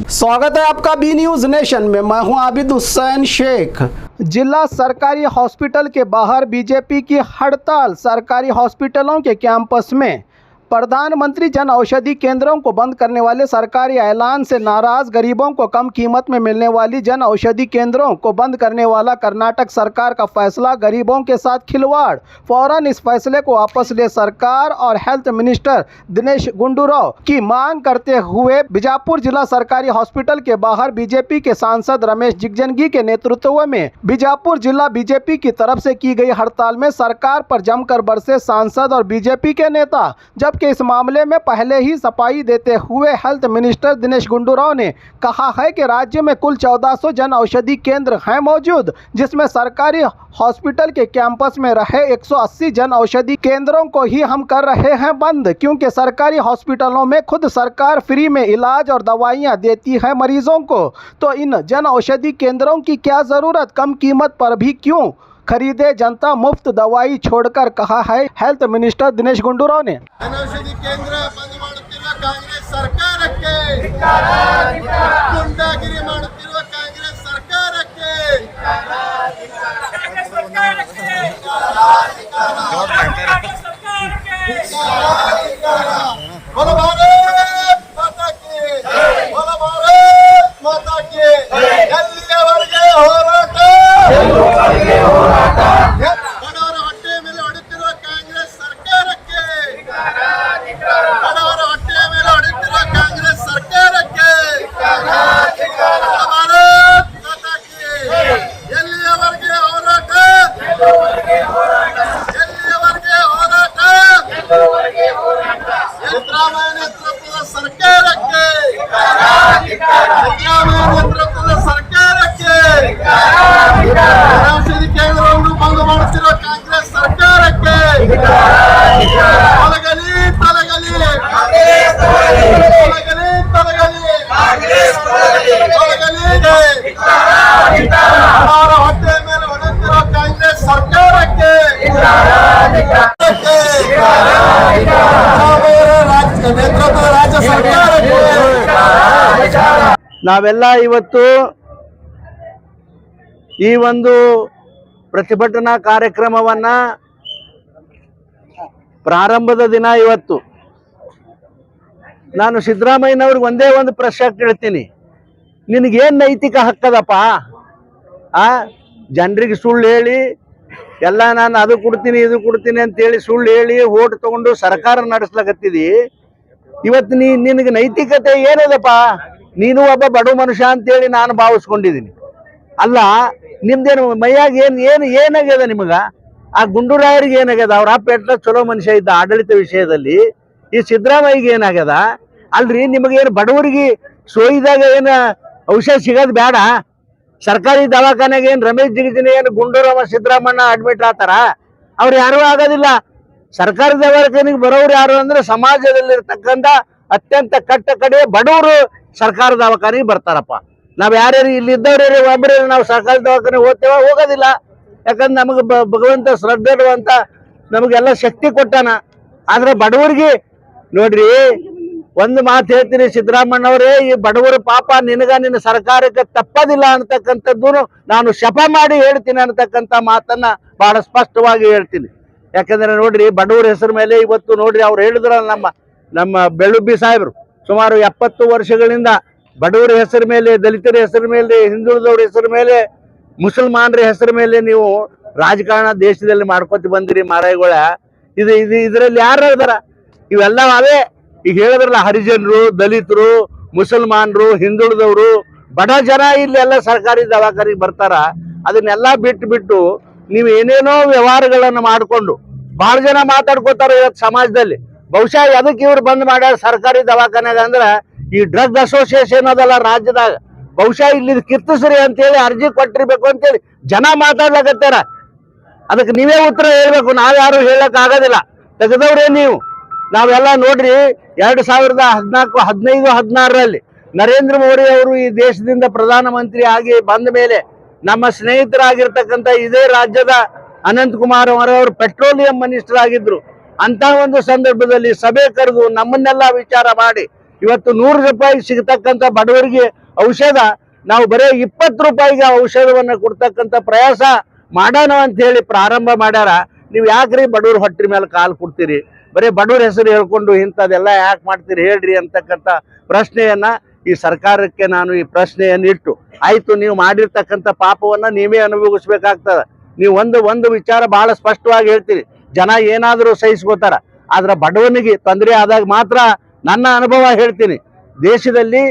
स्वागत है आपका बी न्यूज़ नेशन में। मैं हूं आबिद हुसैन शेख। जिला सरकारी हॉस्पिटल के बाहर बीजेपी की हड़ताल। सरकारी हॉस्पिटलों के कैंपस में प्रधानमंत्री जन औषधि केंद्रों को बंद करने वाले सरकारी ऐलान से नाराज गरीबों को कम कीमत में मिलने वाली जन औषधि केंद्रों को बंद करने वाला कर्नाटक सरकार का फैसला गरीबों के साथ खिलवाड़। फौरन इस फैसले को वापस ले सरकार और हेल्थ मिनिस्टर दिनेश गुंडूराव की मांग करते हुए बीजापुर जिला सरकारी हॉस्पिटल के बाहर बीजेपी के सांसद रमेश जिगजंगी के नेतृत्व में बीजापुर जिला बीजेपी की तरफ से की गई हड़ताल में सरकार पर जमकर बरसे सांसद और बीजेपी के नेता। जबकि इस मामले में पहले ही सफाई देते हुए हेल्थ मिनिस्टर दिनेश गुंडूराव ने कहा है कि राज्य में कुल 1400 जन औषधि केंद्र हैं मौजूद, जिसमें सरकारी हॉस्पिटल के कैंपस में रहे 180 जन औषधि केंद्रों को ही हम कर रहे हैं बंद, क्योंकि सरकारी हॉस्पिटलों में खुद सरकार फ्री में इलाज और दवाइयां देती है मरीजों को। तो इन जन औषधि केंद्रों की क्या ज़रूरत, कम कीमत पर भी क्यों खरीदे जनता मुफ्त दवाई छोड़कर, कहा है हेल्थ मिनिस्टर दिनेश गुंडूराव ने। जनौषधि केंद्र बंद ಮಾಡುತ್ತಿರುವ ಕಾಂಗ್ರೆಸ್ ಸರ್ಕಾರಕ್ಕೆ ಗುಂಡಾಗಿರಿ ಮಾಡುತ್ತಿರುವ ಕಾಂಗ್ರೆಸ್ ಸರ್ಕಾರಕ್ಕೆ बोलो भारत माता की, बोलो भारत माता की। ಎಲ್ಲಿಯವರೆಗೆ ಹೋರಾಟ, ಬಡವರ ಹೊಟ್ಟೆ ಮೇಲೆ ಹೊಡೆಯುತ್ತಿರುವ ಕಾಂಗ್ರೆಸ್ ಸರ್ಕಾರಕ್ಕೆ, ಬಡವರ ಹೊಟ್ಟೆಯ ಮೇಲೆ ಹೊಡೆಯುತ್ತಿರುವ ಕಾಂಗ್ರೆಸ್ ಸರ್ಕಾರಕ್ಕೆ ಭಾರತ್ ಮಾತಾ ಕಿ। ಎಲ್ಲಿಯವರೆಗೆ ಹೋರಾಟ, ಎಲ್ಲಿಯವರೆಗೆ ಹೋರಾಟ, ಸಿದ್ದರಾಮಯ್ಯ ನೇತೃತ್ವದ ಸರ್ಕಾರಕ್ಕೆ, ಸಿದ್ದರಾಮಯ್ಯ ನೇತೃತ್ವದ ಸರ್ಕಾರಕ್ಕೆ, ಔಷಧಿ ಕೇಂದ್ರವನ್ನು ಬಂದ್ ಮಾಡುತ್ತಿರುವ ಕಾಂಗ್ರೆಸ್ ಸರ್ಕಾರಕ್ಕೆ ತೊಲಗಲಿ ತೊಲಗಲಿ ತೊಲಗಲಿ ತೊಲಗಲಿ ತೊಲಗಲಿ ಅವರ ಹೊಟ್ಟೆ ಮೇಲೆ ಹೊಡೆಯುತ್ತಿರುವ ಕಾಂಗ್ರೆಸ್ ಸರ್ಕಾರಕ್ಕೆ ನೇತೃತ್ವದ ರಾಜ್ಯ ಸರ್ಕಾರಕ್ಕೆ ನಾವೆಲ್ಲ ಇವತ್ತು ಈ ಒಂದು ಪ್ರತಿಭಟನಾ ಕಾರ್ಯಕ್ರಮವನ್ನ ಪ್ರಾರಂಭದ ದಿನ ಇವತ್ತು. ನಾನು ಸಿದ್ದರಾಮಯ್ಯನವ್ರಿಗೆ ಒಂದೇ ಒಂದು ಪ್ರಶ್ನೆ ಕೇಳ್ತೀನಿ, ನಿನಗೇನು ನೈತಿಕ ಹಕ್ಕದಪ್ಪ? ಜನರಿಗೆ ಸುಳ್ಳು ಹೇಳಿ ಎಲ್ಲ ನಾನು ಅದು ಕೊಡ್ತೀನಿ ಇದು ಕೊಡ್ತೀನಿ ಅಂತೇಳಿ ಸುಳ್ಳು ಹೇಳಿ ಓಟ್ ತಗೊಂಡು ಸರ್ಕಾರ ನಡೆಸ್ಲಕತ್ತಿದಿ. ಇವತ್ತು ನಿನಗೆ ನೈತಿಕತೆ ಏನದಪ್ಪ? ನೀನು ಒಬ್ಬ ಬಡ ಮನುಷ್ಯ ಅಂತೇಳಿ ನಾನು ಭಾವಿಸ್ಕೊಂಡಿದ್ದೀನಿ. ಅಲ್ಲ, ನಿಮ್ದೇನು ಮೈಯಾಗ ಏನಾಗ್ಯದ ನಿಮಗ? ಆ ಗುಂಡೂರಾಯರಿಗೆ ಏನಾಗ್ಯದ? ಅವ್ರ ಅಪ್ಪ ಎಟ್ಲ ಚಲೋ ಮನುಷ್ಯ ಇದ್ದ ಆಡಳಿತ ವಿಷಯದಲ್ಲಿ. ಈ ಸಿದ್ದರಾಮಯ್ಯಗೆ ಏನಾಗ್ಯದ? ಅಲ್ರಿ, ನಿಮಗೇನು ಬಡವರಿಗೆ ಸೋಯಿದಾಗ ಏನು ಔಷಧ ಸಿಗೋದು ಬೇಡ? ಸರ್ಕಾರಿ ದವಾಖಾನೆಗೆ ಏನು ರಮೇಶ್ ಜಿಗಜಿನಿ ಏನು ಗುಂಡೂರಾವ ಸಿದ್ದರಾಮಣ್ಣ ಅಡ್ಮಿಟ್ ಆತಾರ? ಅವ್ರು ಯಾರೂ ಆಗೋದಿಲ್ಲ. ಸರ್ಕಾರಿ ದವಾಖಾನೆಗೆ ಬರೋರು ಯಾರು ಅಂದ್ರೆ ಸಮಾಜದಲ್ಲಿರ್ತಕ್ಕಂಥ ಅತ್ಯಂತ ಕಟ್ಟ ಕಡೆ ಬಡವರು ಸರ್ಕಾರ ದವಾಖಾನೆಗೆ ಬರ್ತಾರಪ್ಪ. ನಾವ್ ಯಾರ್ಯಾರು ಇಲ್ಲಿ ಇದ್ದವ್ರ ಒಬ್ಬರೇ ನಾವು ಸರ್ಕಾರಿ ದವಾಖಾನೆ ಹೋಗೋದಿಲ್ಲ. ಯಾಕಂದ್ರೆ ನಮಗೆ ಭಗವಂತ ಶ್ರದ್ಧೆ ಇಡುವಂತ ನಮಗೆಲ್ಲ ಶಕ್ತಿ ಕೊಟ್ಟಾನ. ಆದ್ರೆ ಬಡವರಿಗೆ ನೋಡ್ರಿ, ಒಂದು ಮಾತು ಹೇಳ್ತೀನಿ ಸಿದ್ದರಾಮಣ್ಣವ್ರೇ, ಈ ಬಡವರ ಪಾಪ ನಿನ್ನ ಸರ್ಕಾರಕ್ಕೆ ತಪ್ಪದಿಲ್ಲ ಅಂತಕ್ಕಂಥದ್ದು ನಾನು ಶಪ ಮಾಡಿ ಹೇಳ್ತೀನಿ ಅನ್ನತಕ್ಕಂಥ ಮಾತನ್ನ ಬಹಳ ಸ್ಪಷ್ಟವಾಗಿ ಹೇಳ್ತೀನಿ. ಯಾಕಂದ್ರೆ ನೋಡ್ರಿ, ಬಡವರ ಹೆಸರು ಮೇಲೆ ಇವತ್ತು ನೋಡ್ರಿ, ಅವ್ರು ಹೇಳಿದ್ರ ನಮ್ಮ ಬೆಳ್ಳುಬ್ಬಿ ಸಾಹೇಬ್ರು ಸುಮಾರು 70 ವರ್ಷಗಳಿಂದ ಬಡವರ ಹೆಸರು ಮೇಲೆ, ದಲಿತರ ಹೆಸರು ಮೇಲೆ, ಹಿಂದುಳಿದವ್ರ ಹೆಸರು ಮೇಲೆ, ಮುಸಲ್ಮಾನರ ಹೆಸರು ಮೇಲೆ ನೀವು ರಾಜಕಾರಣ ದೇಶದಲ್ಲಿ ಮಾಡ್ಕೊತ ಬಂದಿರಿ ಮಾರಾಯಗಳ. ಇದರಲ್ಲಿ ಯಾರು ಇದಾರ? ಇವೆಲ್ಲ ಅವೇ ಈಗ ಹೇಳಿದ್ರಲ್ಲ, ಹರಿಜನರು, ದಲಿತರು, ಮುಸಲ್ಮಾನರು, ಹಿಂದುಳಿದವರು, ಬಡ ಜನ ಇಲ್ಲೆಲ್ಲ ಸರ್ಕಾರಿ ದವಾಖಾನೆಗೆ ಬರ್ತಾರ. ಅದನ್ನೆಲ್ಲ ಬಿಟ್ಟು ನೀವು ಏನೇನೋ ವ್ಯವಹಾರಗಳನ್ನ ಮಾಡಿಕೊಂಡು ಬಹಳ ಜನ ಮಾತಾಡ್ಕೋತಾರ ಇವತ್ತು ಸಮಾಜದಲ್ಲಿ. ಬಹುಶಃ ಅದಕ್ಕೆ ಇವ್ರು ಬಂದ್ ಮಾಡ್ಯಾರ ಸರ್ಕಾರಿ ದವಾಖಾನೆಗೆ ಅಂದ್ರೆ ಈ ಡ್ರಗ್ ಅಸೋಸಿಯೇಷನ್ ಅದಲ್ಲ ರಾಜ್ಯದಾಗ, ಬಹುಶಃ ಇಲ್ಲಿ ಕಿತ್ತಿಸ್ರಿ ಅಂತೇಳಿ ಅರ್ಜಿ ಕೊಟ್ಟಿರ್ಬೇಕು ಅಂತೇಳಿ ಜನ ಮಾತಾಡ್ಲಕತ್ತಾರ. ಅದಕ್ಕೆ ನೀವೇ ಉತ್ತರ ಹೇಳ್ಬೇಕು, ನಾವ್ಯಾರು ಹೇಳಕ್ ಆಗೋದಿಲ್ಲ. ತೆಗೆದವ್ರೇ ನೀವು. ನಾವೆಲ್ಲ ನೋಡ್ರಿ 2014, 15, 16ರಲ್ಲಿ ನರೇಂದ್ರ ಮೋದಿ ಅವರು ಈ ದೇಶದಿಂದ ಪ್ರಧಾನಮಂತ್ರಿ ಆಗಿ ಬಂದ ಮೇಲೆ ನಮ್ಮ ಸ್ನೇಹಿತರಾಗಿರ್ತಕ್ಕಂಥ ಇದೇ ರಾಜ್ಯದ ಅನಂತ್ ಕುಮಾರ್ ಅವರು ಪೆಟ್ರೋಲಿಯಂ ಮಿನಿಸ್ಟರ್ ಆಗಿದ್ರು. ಅಂತ ಒಂದು ಸಂದರ್ಭದಲ್ಲಿ ಸಭೆ ಕರೆದು ನಮ್ಮನ್ನೆಲ್ಲ ವಿಚಾರ ಮಾಡಿ ಇವತ್ತು 100 ರೂಪಾಯಿಗೆ ಸಿಗತಕ್ಕಂಥ ಬಡವರಿಗೆ ಔಷಧ ನಾವು ಬರೀ 20 ರೂಪಾಯಿಗೆ ಔಷಧವನ್ನ ಕೊಡ್ತಕ್ಕಂಥ ಪ್ರಯಾಸ ಮಾಡೋಣ ಅಂತ ಹೇಳಿ ಪ್ರಾರಂಭ ಮಾಡ್ಯಾರ. ನೀವು ಯಾಕ್ರಿ ಬಡವ್ರ ಹೊಟ್ಟೆ ಮೇಲೆ ಕಾಲು ಕೊಡ್ತೀರಿ? ಬರೀ ಬಡವ್ರ ಹೆಸರು ಹೇಳ್ಕೊಂಡು ಇಂಥದೆಲ್ಲ ಯಾಕೆ ಮಾಡ್ತೀರಿ ಹೇಳ್ರಿ ಅಂತಕ್ಕಂಥ ಪ್ರಶ್ನೆಯನ್ನ ಈ ಸರ್ಕಾರಕ್ಕೆ ನಾನು ಈ ಪ್ರಶ್ನೆಯನ್ನು ಇಟ್ಟು, ಆಯ್ತು ನೀವು ಮಾಡಿರ್ತಕ್ಕಂಥ ಪಾಪವನ್ನ ನೀವೇ ಅನುಭವಿಸ್ಬೇಕಾಗ್ತದ. ನೀವು ಒಂದು ವಿಚಾರ ಬಹಳ ಸ್ಪಷ್ಟವಾಗಿ ಹೇಳ್ತೀರಿ, ಜನ ಏನಾದರೂ ಸಹಿಸ್ಕೋತಾರ, ಆದ್ರೆ ಬಡವನಿಗೆ ತೊಂದರೆ ಆದಾಗ ಮಾತ್ರ ನನ್ನ ಅನುಭವ ಹೇಳ್ತೀನಿ. ದೇಶದಲ್ಲಿ,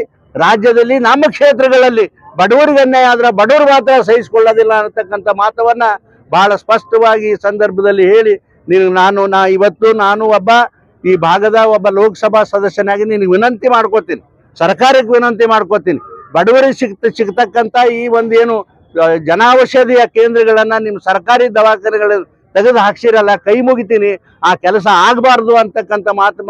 ರಾಜ್ಯದಲ್ಲಿ, ನಮ್ಮ ಕ್ಷೇತ್ರಗಳಲ್ಲಿ ಬಡವರಿಗೆ ಅನ್ಯಾಯ ಆದ್ರೆ ಬಡವರು ಮಾತ್ರ ಸಹಿಸಿಕೊಳ್ಳೋದಿಲ್ಲ ಅನ್ನತಕ್ಕಂಥ ಮಾತವನ್ನ ಬಹಳ ಸ್ಪಷ್ಟವಾಗಿ ಈ ಸಂದರ್ಭದಲ್ಲಿ ಹೇಳಿ ಇವತ್ತು ನಾನು ಒಬ್ಬ ಈ ಭಾಗದ ಒಬ್ಬ ಲೋಕಸಭಾ ಸದಸ್ಯನಾಗಿ ನಿನಗೆ ವಿನಂತಿ ಮಾಡ್ಕೋತೀನಿ, ಸರ್ಕಾರಕ್ಕೆ ವಿನಂತಿ ಮಾಡ್ಕೋತೀನಿ, ಬಡವರಿಗೆ ಸಿಗ್ತಕ್ಕಂಥ ಈ ಏನು ಜನೌಷಧಿಯ ಕೇಂದ್ರಗಳನ್ನ ನಿಮ್ಮ ಸರ್ಕಾರಿ ದವಾಖಾನೆಗಳಲ್ಲಿ ತೆಗೆದು ಹಾಕ್ಸಿರಲ್ಲ, ಕೈ ಮುಗಿತೀನಿ, ಆ ಕೆಲಸ ಆಗಬಾರ್ದು ಅಂತಕ್ಕಂಥ ಮಾತು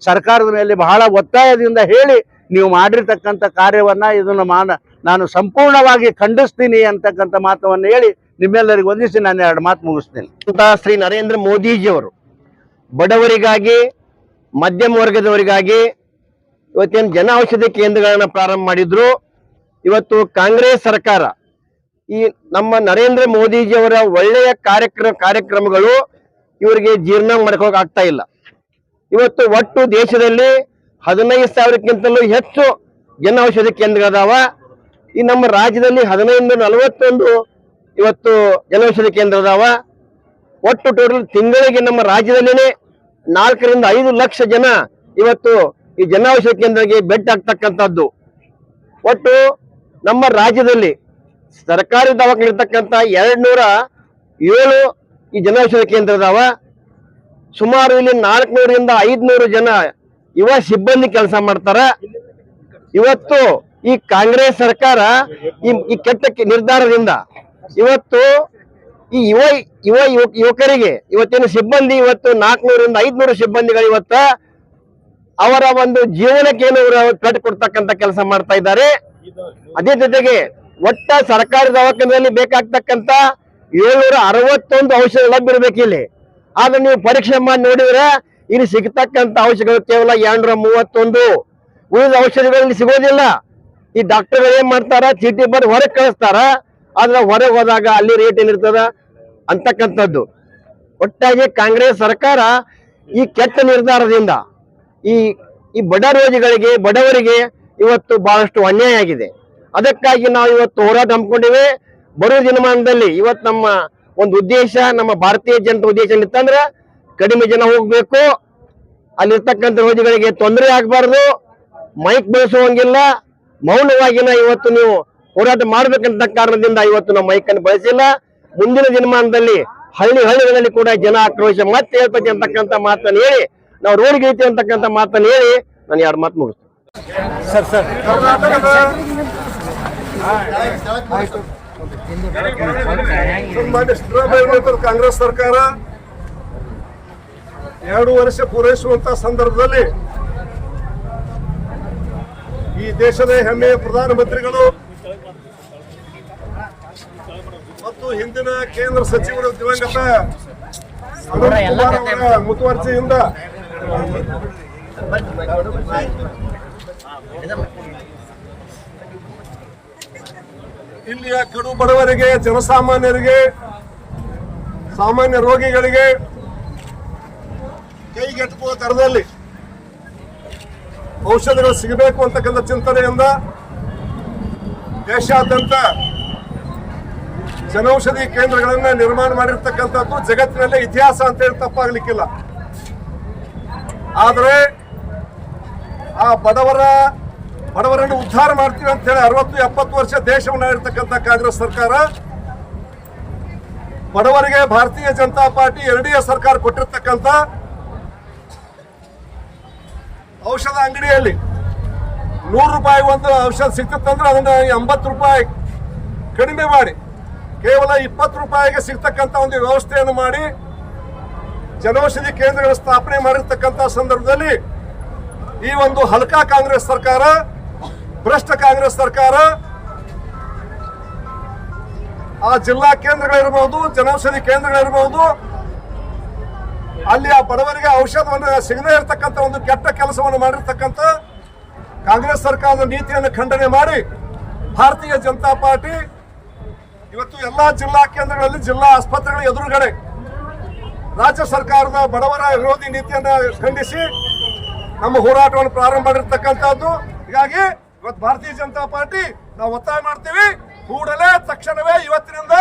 ಸರ್ಕಾರದ ಮೇಲೆ ಬಹಳ ಒತ್ತಾಯದಿಂದ ಹೇಳಿ ನೀವು ಮಾಡಿರ್ತಕ್ಕಂಥ ಕಾರ್ಯವನ್ನ ಇದನ್ನು ನಾನು ಸಂಪೂರ್ಣವಾಗಿ ಖಂಡಿಸ್ತೀನಿ ಅಂತಕ್ಕಂಥ ಮಾತವನ್ನು ಹೇಳಿ ನಿಮ್ಮೆಲ್ಲರಿಗೂ ವಂದಿಸಿ ನಾನು 2 ಮಾತು ಮುಗಿಸ್ತೀನಿ. ಶ್ರೀ ನರೇಂದ್ರ ಮೋದಿಜಿಯವರು ಬಡವರಿಗಾಗಿ, ಮಧ್ಯಮ ವರ್ಗದವರಿಗಾಗಿ ಇವತ್ತೇನು ಜನ ಔಷಧಿ ಕೇಂದ್ರಗಳನ್ನ ಪ್ರಾರಂಭ ಮಾಡಿದ್ರು. ಇವತ್ತು ಕಾಂಗ್ರೆಸ್ ಸರ್ಕಾರ ಈ ನಮ್ಮ ನರೇಂದ್ರ ಮೋದಿಜಿಯವರ ಒಳ್ಳೆಯ ಕಾರ್ಯಕ್ರಮಗಳು ಇವರಿಗೆ ಜೀರ್ಣ ಮಾಡ್ಕೋಕ್ ಆಗ್ತಾ ಇಲ್ಲ. ಇವತ್ತು ಒಟ್ಟು ದೇಶದಲ್ಲಿ 15,000ಕ್ಕಿಂತಲೂ ಹೆಚ್ಚು ಜನ ಔಷಧಿ ಕೇಂದ್ರಗಳದಾವ. ಈ ನಮ್ಮ ರಾಜ್ಯದಲ್ಲಿ 1541 ಇವತ್ತು ಜನೌಷಧಿ ಕೇಂದ್ರ ಅದಾವ. ಒಟ್ಟು ಟೋಟಲ್ ತಿಂಗಳಿಗೆ ನಮ್ಮ ರಾಜ್ಯದಲ್ಲಿನೇ 4 ರಿಂದ 5 ಲಕ್ಷ ಜನ ಇವತ್ತು ಈ ಜನೌಷಧಿ ಕೇಂದ್ರಕ್ಕೆ ಭೇಟಿ ಆಗ್ತಕ್ಕಂಥದ್ದು. ಒಟ್ಟು ನಮ್ಮ ರಾಜ್ಯದಲ್ಲಿ ಸರ್ಕಾರಿ ದವಾಖಾನೆ ಇರ್ತಕ್ಕಂಥ 207 ಈ ಜನೌಷಧಿ ಕೇಂದ್ರ ಅದಾವ. ಸುಮಾರು ಇಲ್ಲಿ 400 ರಿಂದ 500 ಜನ ಯುವ ಸಿಬ್ಬಂದಿ ಕೆಲಸ ಮಾಡ್ತಾರ. ಇವತ್ತು ಈ ಕಾಂಗ್ರೆಸ್ ಸರ್ಕಾರ ಈ ಕೆಟ್ಟ ನಿರ್ಧಾರದಿಂದ ಇವತ್ತು ಈ ಯುವಕರಿಗೆ ಇವತ್ತೇನು ಸಿಬ್ಬಂದಿ ಇವತ್ತು 400 ರಿಂದ 500 ಸಿಬ್ಬಂದಿಗಳು ಇವತ್ತ ಅವರ ಒಂದು ಜೀವನಕ್ಕೇನು ಪೆಟ್ಟು ಕೊಡ್ತಕ್ಕಂಥ ಕೆಲಸ ಮಾಡ್ತಾ ಇದ್ದಾರೆ. ಅದೇ ಜೊತೆಗೆ ಒಟ್ಟ ಸರ್ಕಾರಿ ದವಾಖಾನೆಯಲ್ಲಿ ಬೇಕಾಗ್ತಕ್ಕಂಥ 761 ಔಷಧ ಲಭ್ಯ ಇರ್ಬೇಕು ಇಲ್ಲಿ. ಆದ್ರೆ ನೀವು ಪರೀಕ್ಷೆ ಮಾಡಿ ನೋಡಿದ್ರೆ ಇಲ್ಲಿ ಸಿಗತಕ್ಕಂಥ ಔಷಧಗಳು ಕೇವಲ 231. ಉಳಿದ ಔಷಧಿಗಳಲ್ಲಿ ಸಿಗೋದಿಲ್ಲ. ಈ ಡಾಕ್ಟರ್ಗಳು ಏನ್ ಮಾಡ್ತಾರ, ಚೀಟಿ ಬರೆದು ಹೊರಗೆ ಕಳಿಸ್ತಾರ. ಆದ್ರೆ ಹೊರಗೆ ಹೋದಾಗ ಅಲ್ಲಿ ರೇಟ್ ಏನಿರ್ತದ ಅಂತಕ್ಕಂಥದ್ದು. ಒಟ್ಟಾಗಿ ಕಾಂಗ್ರೆಸ್ ಸರ್ಕಾರ ಈ ಕೆಟ್ಟ ನಿರ್ಧಾರದಿಂದ ಈ ಬಡ ರೋಗಿಗಳಿಗೆ, ಬಡವರಿಗೆ ಇವತ್ತು ಬಹಳಷ್ಟು ಅನ್ಯಾಯ ಆಗಿದೆ. ಅದಕ್ಕಾಗಿ ನಾವು ಇವತ್ತು ಹೋರಾಟ ಹಮ್ಮಿಕೊಂಡಿವೆ. ಬರುವ ದಿನಮಾನದಲ್ಲಿ ಇವತ್ತು ನಮ್ಮ ಒಂದು ಉದ್ದೇಶ, ನಮ್ಮ ಭಾರತೀಯ ಜನತಾ ಉದ್ದೇಶ ಇತ್ತಂದ್ರೆ ಕಡಿಮೆ ಜನ ಹೋಗ್ಬೇಕು, ಅಲ್ಲಿರ್ತಕ್ಕಂಥ ರೋಗಿಗಳಿಗೆ ತೊಂದರೆ ಆಗಬಾರ್ದು, ಮೈಕ್ ಬಳಸುವಂಗಿಲ್ಲ, ಮೌನವಾಗಿನ ಇವತ್ತು ನೀವು ಹೋರಾಟ ಮಾಡ್ಬೇಕಂತ ಕಾರಣದಿಂದ ಇವತ್ತು ನಾವು ಮೈಕನ್ನು ಬಳಸಿಲ್ಲ. ಮುಂದಿನ ದಿನಮಾನದಲ್ಲಿ ಹಳ್ಳಿಗಳಲ್ಲಿ ಕೂಡ ಜನ ಆಕ್ರೋಶ ಮತ್ತೆ ಹೇಳ್ತಕ್ಕೆ ಅಂತಕ್ಕಂಥ ಮಾತನ್ನು ಹೇಳಿ ನಾವು ರೋಡ್ಗೆ ಐತಿ ಅಂತಕ್ಕಂಥ ಮಾತನ್ನು ಹೇಳಿ ನಾನು 2 ಮಾತು ಮುಗಿಸ್ತೀನಿ. ಕಾಂಗ್ರೆಸ್ ಸರ್ಕಾರ 2 ವರ್ಷ ಪೂರೈಸುವಂತ ಸಂದರ್ಭದಲ್ಲಿ ಈ ದೇಶದ ಹೆಮ್ಮೆಯ ಪ್ರಧಾನಮಂತ್ರಿಗಳು ಮತ್ತು ಹಿಂದಿನ ಕೇಂದ್ರ ಸಚಿವರು ದಿವಂಗತ ಅನಂತ್ ಕುಮಾರ್ ಅವರ ಮುತುವರ್ಜಿಯಿಂದ ಇಲ್ಲಿಯ ಕಡು ಬಡವರಿಗೆ, ಜನಸಾಮಾನ್ಯರಿಗೆ, ಸಾಮಾನ್ಯ ರೋಗಿಗಳಿಗೆ ಕೈಗೆಟುಕುವ ದರದಲ್ಲಿ ಔಷಧಿಗಳು ಸಿಗಬೇಕು ಅಂತಕ್ಕಂಥ ಚಿಂತನೆಯಿಂದ ದೇಶಾದ್ಯಂತ ಜನೌಷಧಿ ಕೇಂದ್ರಗಳನ್ನ ನಿರ್ಮಾಣ ಮಾಡಿರ್ತಕ್ಕಂಥದ್ದು ಜಗತ್ತಿನಲ್ಲೇ ಇತಿಹಾಸ ಅಂತ ಹೇಳಿ ತಪ್ಪಾಗ್ಲಿಕ್ಕಿಲ್ಲ. ಆದರೆ ಆ ಬಡವರನ್ನು ಉದ್ಧಾರ ಮಾಡ್ತೀವಿ ಅಂತ ಹೇಳಿ 60-70 ವರ್ಷ ದೇಶವನ್ನು ಆಳಿರ್ತಕ್ಕಂಥ ಕಾಂಗ್ರೆಸ್ ಸರ್ಕಾರ ಬಡವರಿಗೆ ಭಾರತೀಯ ಜನತಾ ಪಾರ್ಟಿ NDA ಸರ್ಕಾರ ಕೊಟ್ಟಿರ್ತಕ್ಕಂಥ ಔಷಧ ಅಂಗಡಿಯಲ್ಲಿ 100 ರೂಪಾಯಿ ಒಂದು ಔಷಧ ಸಿಗ್ತಂದ್ರೆ ಅದನ್ನ 80 ರೂಪಾಯಿ ಕಡಿಮೆ ಮಾಡಿ ಕೇವಲ 20 ರೂಪಾಯಿಗೆ ಸಿಗ್ತಕ್ಕಂಥ ಒಂದು ವ್ಯವಸ್ಥೆಯನ್ನು ಮಾಡಿ ಜನೌಷಧಿ ಕೇಂದ್ರಗಳ ಸ್ಥಾಪನೆ ಮಾಡಿರ್ತಕ್ಕಂಥ ಸಂದರ್ಭದಲ್ಲಿ ಈ ಒಂದು ಹಲ್ಕಾ ಕಾಂಗ್ರೆಸ್ ಸರ್ಕಾರ, ಭ್ರಷ್ಟ ಕಾಂಗ್ರೆಸ್ ಸರ್ಕಾರ ಆ ಜಿಲ್ಲಾ ಕೇಂದ್ರಗಳಿರಬಹುದು, ಜನೌಷಧಿ ಕೇಂದ್ರಗಳಿರಬಹುದು, ಅಲ್ಲಿ ಆ ಬಡವರಿಗೆ ಔಷಧವನ್ನು ಸಿಗದೇ ಇರತಕ್ಕಂಥ ಒಂದು ಕೆಟ್ಟ ಕೆಲಸವನ್ನು ಮಾಡಿರ್ತಕ್ಕಂಥ ಕಾಂಗ್ರೆಸ್ ಸರ್ಕಾರದ ನೀತಿಯನ್ನು ಖಂಡನೆ ಮಾಡಿ ಭಾರತೀಯ ಜನತಾ ಪಾರ್ಟಿ ಇವತ್ತು ಎಲ್ಲಾ ಜಿಲ್ಲಾ ಕೇಂದ್ರಗಳಲ್ಲಿ ಜಿಲ್ಲಾ ಆಸ್ಪತ್ರೆಗಳ ಎದುರುಗಡೆ ರಾಜ್ಯ ಸರ್ಕಾರದ ಬಡವರ ವಿರೋಧಿ ನೀತಿಯನ್ನು ಖಂಡಿಸಿ ನಮ್ಮ ಹೋರಾಟವನ್ನು ಪ್ರಾರಂಭ ಮಾಡಿರ್ತಕ್ಕಂಥದ್ದು. ಹೀಗಾಗಿ ಇವತ್ತು ಭಾರತೀಯ ಜನತಾ ಪಾರ್ಟಿ ನಾವು ಒತ್ತಾಯ ಮಾಡ್ತೀವಿ, ಕೂಡಲೇ ತಕ್ಷಣವೇ ಇವತ್ತಿನಿಂದ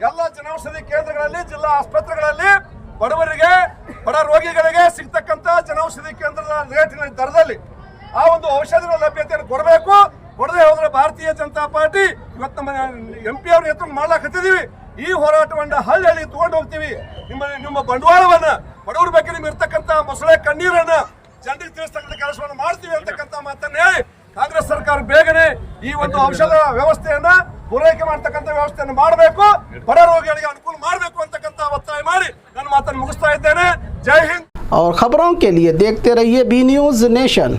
ಎಲ್ಲ ಜನೌಷಧಿ ಕೇಂದ್ರಗಳಲ್ಲಿ ಜಿಲ್ಲಾ ಆಸ್ಪತ್ರೆಗಳಲ್ಲಿ ಬಡವರಿಗೆ ಬಡ ರೋಗಿಗಳಿಗೆ ಸಿಗ್ತಕ್ಕಂಥ ಜನೌಷಧಿ ಕೇಂದ್ರದ ರೇಟಿನ ದರದಲ್ಲಿ ಆ ಒಂದು ಔಷಧಿಗಳ ಲಭ್ಯತೆಯನ್ನು ಕೊಡಬೇಕು. ಕೊಡದೆ ಹೋದ್ರೆ ಭಾರತೀಯ ಜನತಾ ಪಾರ್ಟಿ ಇವತ್ತು ನಮ್ಮ MP ಅವ್ರ ನೇತೃತ್ವ ಮಾಡ್ಲಾಕತ್ತಿದೀವಿ. ಈ ಹೋರಾಟವನ್ನ ಹಳ್ಳಿ ತಗೊಂಡು ಹೋಗ್ತೀವಿ. ನಿಮ್ಮ ಬಂಡವಾಳವನ್ನ ಬಡವರ ಬಗ್ಗೆ ನಿಮ್ಗೆ ಇರ್ತಕ್ಕಂಥ ಮೊಸಳೆ ಕಣ್ಣೀರನ್ನ ಜನರಿಗೆ ತಿಳಿಸ್ತಕ್ಕಂಥ ಕೆಲಸವನ್ನು ಮಾಡ್ತೀವಿ ಅಂತಕ್ಕಂಥ ಮಾತನ್ನ ಹೇಳಿ ಕಾಂಗ್ರೆಸ್ ಸರ್ಕಾರ ಬೇಗನೆ ಈ ಒಂದು ಔಷಧ ವ್ಯವಸ್ಥೆಯನ್ನ ಪೂರೈಕೆ ಮಾಡ್ತಕ್ಕಂಥ ವ್ಯವಸ್ಥೆಯನ್ನು ಮಾಡಬೇಕು, ಬಡ ರೋಗಿಗಳಿಗೆ ಅನುಕೂಲ ಮಾಡಬೇಕು ಅಂತಕ್ಕಂಥ ಒತ್ತಾಯ ಮಾಡಿ ನನ್ನ ಮಾತನ್ನು ಮುಗಿಸ್ತಾ ಇದ್ದೇನೆ. ಜೈ ಹಿಂದ್. और खबरों के लिए देखते रहिए बी न्यूज़ नेशन।